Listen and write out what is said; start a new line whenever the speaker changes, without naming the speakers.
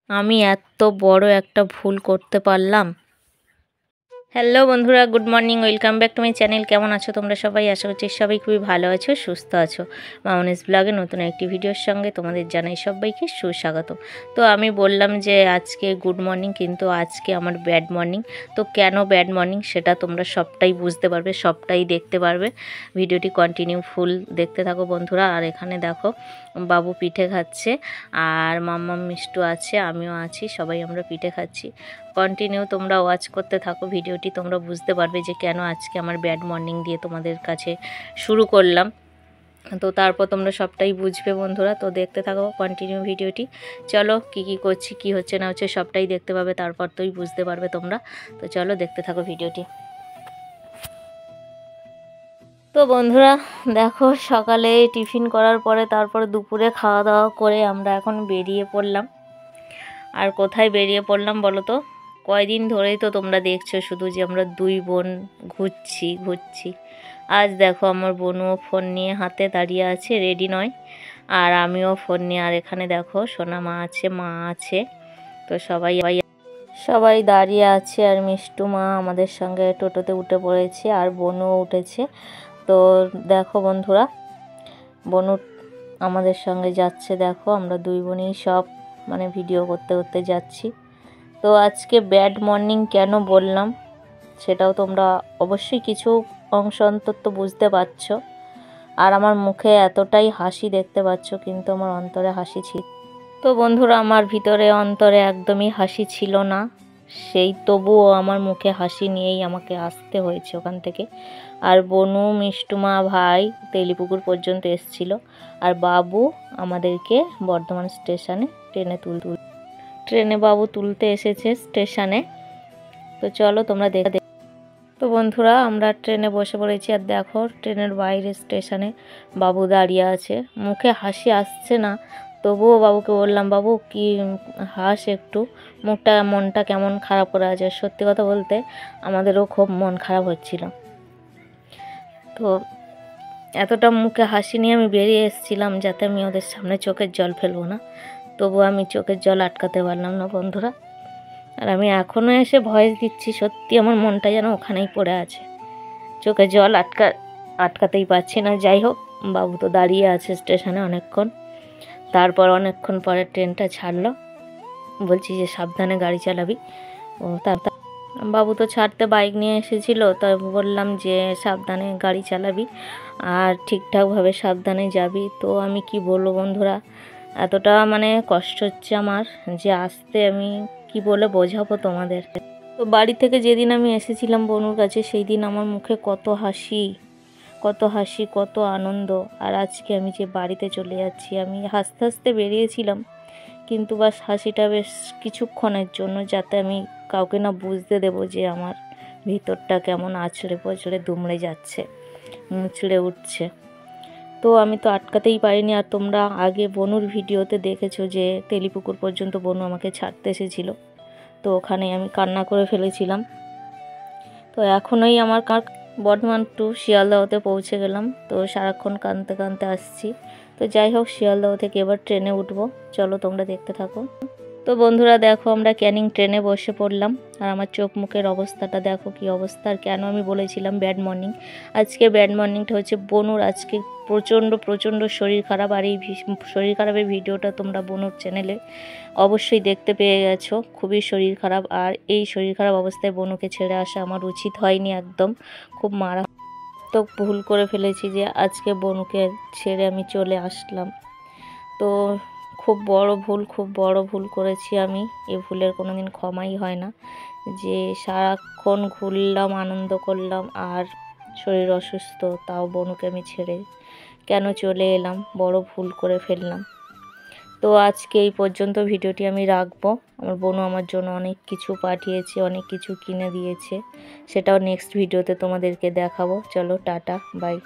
আমি এত বড় একটা ভুল করতে পারলাম। হ্যালো বন্ধুরা, good morning, welcome back to my channel. কেমন আছো তোমরা সবাই? আশা করছি সবাই খুবই ভালো আছো, সুস্থ আছো। মামনিস ব্লগে নতুন একটি ভিডিওর সঙ্গে তোমাদের জানাই সবাইকে সুস্বাগত। তো আমি বললাম যে আজকে গুড মর্নিং, কিন্তু আজকে আমার ব্যাড মর্নিং। তো কেন ব্যাড মর্নিং সেটা তোমরা সবটাই বুঝতে পারবে, সবটাই দেখতে পারবে। ভিডিওটি কন্টিনিউ ফুল দেখতে থাকো বন্ধুরা। আর এখানে দেখো বাবু পিঠে খাচ্ছে, আর মাম্মাম মিষ্টু আছে, আমিও আছি, সবাই আমরা পিঠে খাচ্ছি। কন্টিনিউ তোমরা ওয়াচ করতে থাকো ভিডিওটি, তোমরা বুঝতে পারবে যে কেন আজকে আমার ব্যাড মর্নিং দিয়ে তোমাদের কাছে শুরু করলাম। তো তারপর তোমরা সবটাই বুঝবে বন্ধুরা। তো দেখতে থাকো কন্টিনিউ ভিডিওটি। চলো কি কি করছি, কি হচ্ছে না হচ্ছে সবটাই দেখতে পাবে, তারপর তোই বুঝতে পারবে তোমরা। তো চলো দেখতে থাকো ভিডিওটি। তো বন্ধুরা দেখো, সকালে টিফিন করার পরে তারপর দুপুরে খাওয়া দাওয়া করে আমরা এখন বেরিয়ে পড়লাম। আর কোথায় বেরিয়ে পড়লাম বলো তো? কয়দিন ধরেই তো তোমরা দেখছো শুধু যে আমরা দুই বোন ঘুরছি। আজ দেখো আমার বোনও ফোন নিয়ে হাতে দাঁড়িয়ে আছে, রেডি নয়, আর আমিও ফোন নিয়ে। আর এখানে দেখো সোনা মা আছে, মা আছে, তো সবাই দাঁড়িয়ে আছে। আর মিষ্টু মা আমাদের সঙ্গে টোটোতে উঠে পড়েছে, আর বোনও উঠেছে। তো দেখো বন্ধুরা, বোনু আমাদের সঙ্গে যাচ্ছে। দেখো আমরা দুই বোনই সব ভিডিও করতে করতে যাচ্ছি। তো আজকে ব্যাড মর্নিং কেন বললাম সেটাও তোমরা অবশ্যই কিছু অংশ অন্তত বুঝতে পারছো। আর আমার মুখে এতটাই হাসি দেখতে পাচ্ছ, কিন্তু আমার অন্তরে হাসি ছিল। তো বন্ধুরা, আমার ভিতরে অন্তরে একদমই হাসি ছিল না, সেই তবুও আমার মুখে হাসি নিয়েই আমাকে আসতে হয়েছে ওখান থেকে। আর বনু, মিষ্টুমা, ভাই তেলিপুকুর পর্যন্ত এসছিল, আর বাবু আমাদেরকে বর্ধমান স্টেশনে ট্রেনে বাবু তুলতে এসেছে স্টেশনে। তো চলো তোমরা দেখো। তো বন্ধুরা আমরা ট্রেনে বসে পড়েছি, আর দেখো ট্রেনের বাইরে স্টেশনে বাবু দাঁড়িয়ে আছে। মুখে হাসি আসছে না, তবুও বাবুকে বললাম, বাবু কি হাস একটু, মনটা কেমন খারাপ করে আছে। সত্যি কথা বলতে আমাদেরও খুব মন খারাপ হচ্ছিল। তো এতটা মুখে হাসি নিয়ে আমি বেরিয়ে এসেছিলাম যাতে আমি ওদের সামনে চোখের জল ফেলবো না, তবুও আমি চোখের জল আটকাতে পারলাম না বন্ধুরা। আর আমি এখনও এসে ভয়েস দিচ্ছি, সত্যি আমার মনটা যেন ওখানেই পড়ে আছে, চোখে জল আটকাতেই পারছি না। যাই হোক, বাবু তো দাঁড়িয়ে আছে স্টেশনে অনেকক্ষণ। তারপর অনেকক্ষণ পরে ট্রেনটা ছাড়লো, বলছি যে সাবধানে গাড়ি চালাবি। ও বাবু তো ছাড়তে বাইক নিয়ে এসেছিলো, তাই বললাম যে সাবধানে গাড়ি চালাবি আর ঠিকঠাকভাবে সাবধানে যাবি। তো আমি কি বলবো বন্ধুরা, এতটা কষ্ট হচ্ছে আমার যে আসতে আমি কি বলে বোঝাবো তোমাদের। তো বাড়ি থেকে যেদিন আমি এসেছিলাম বনুর কাছে, সেই দিন আমার মুখে কত হাসি, কত আনন্দ। আর আজকে আমি যে বাড়িতে চলে যাচ্ছি, আমি হাসতে হাসতে বেরিয়েছিলাম, কিন্তু বাস হাসিটা বেশ কিছুক্ষণের জন্য, যাতে আমি কাউকে না বুঝতে দেবো যে আমার ভিতরটা কেমন আছড়ে পছড়ে দুমড়ে যাচ্ছে, মুচড়ে উঠছে। তো আমি তো আটকাতেই পারিনি। আর তোমরা আগে বনুর ভিডিওতে দেখেছো যে তেলিপুকুর পর্যন্ত বনু আমাকে ছাড়তে এসেছিলো, তো ওখানে আমি কান্না করে ফেলেছিলাম। তো এখনই আমার বর্ধমান টু শিয়ালদাহতে পৌঁছে গেলাম। তো সারাক্ষণ কাঁদতে কাঁদতে আসছি। তো যাই হোক, শিয়ালদাহ থেকে এবার ট্রেনে উঠবো, চলো তোমরা দেখতে থাকো। তো বন্ধুরা দেখো, আমরা ক্যানিং ট্রেনে বসে পড়লাম, আর আমার চোখ মুখের অবস্থাটা দেখো কি অবস্থা। আর কেন আমি বলেছিলাম ব্যাড মর্নিং, আজকে ব্যাড মর্নিংটা হচ্ছে বনুর আজকে প্রচণ্ড শরীর খারাপ। আর এই শরীর খারাপের ভিডিওটা তোমরা বনুর চ্যানেলে অবশ্যই দেখতে পেয়ে গেছো। খুবই শরীর খারাপ, আর এই শরীর খারাপ অবস্থায় বনুকে ছেড়ে আসা আমার উচিত হয়নি একদম, খুব মারাত্মক ভুল করে ফেলেছি যে আজকে বনুকে ছেড়ে আমি চলে আসলাম। তো খুব বড় ভুল করেছি আমি, এ ভুলের কোনো দিন ক্ষমাই হয় না। যে সারাক্ষণ ঘুরলাম, আনন্দ করলাম, আর শরীর অসুস্থ, তাও বনুকে আমি ছেড়ে কেন চলে এলাম, বড় ভুল করে ফেললাম। তো আজকে এই পর্যন্ত ভিডিওটি আমি রাখবো। আমার বোনও আমার জন্য অনেক কিছু পাঠিয়েছে, অনেক কিছু কিনে দিয়েছে, সেটাও নেক্সট ভিডিওতে তোমাদেরকে দেখাবো। চলো টাটা, বাই।